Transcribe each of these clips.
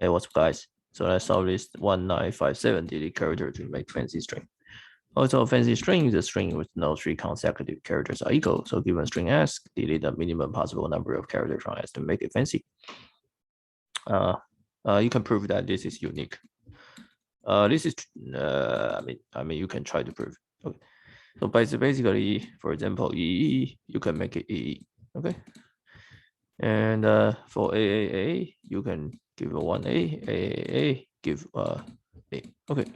Hey, what's up, guys? So let's solve this 1957 delete character to make fancy string. Also, fancy string is a string with no three consecutive characters are equal. So given string S, delete the minimum possible number of characters from S to make it fancy. You can prove that this is unique. This is, I mean, you can try to prove. Okay. So basically, for example, EE, you can make it EE. Okay. And for AAA, you can give a 1A, AAA, give A. Okay.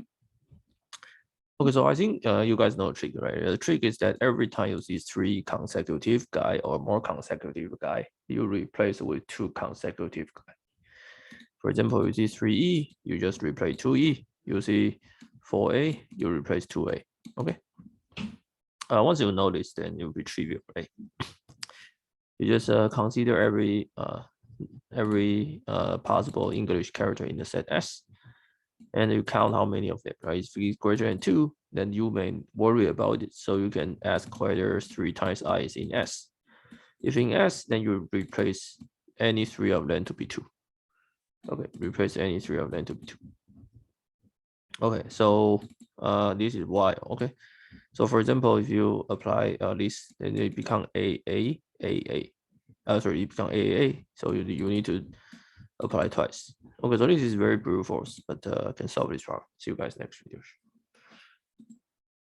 Okay, so I think you guys know the trick, right? The trick is that every time you see three consecutive guy or more consecutive guy, you replace with two consecutive guy. For example, you see 3E, you just replace 2E. You see 4A, you replace 2A. Okay. Once you know this, then it will be trivial, right? You just consider every possible English character in the set S, and you count how many of them, right? If it's greater than 2, then you may worry about it. So you can ask whether 3 times I is in S. If in S, then you replace any 3 of them to be 2. Okay, replace any 3 of them to be 2. Okay, so this is why. Okay, so for example, if you apply this, then it become AA. Sorry, it become AAA. So you need to apply twice. Okay, so this is very brute force, but I can solve this problem. See you guys next video.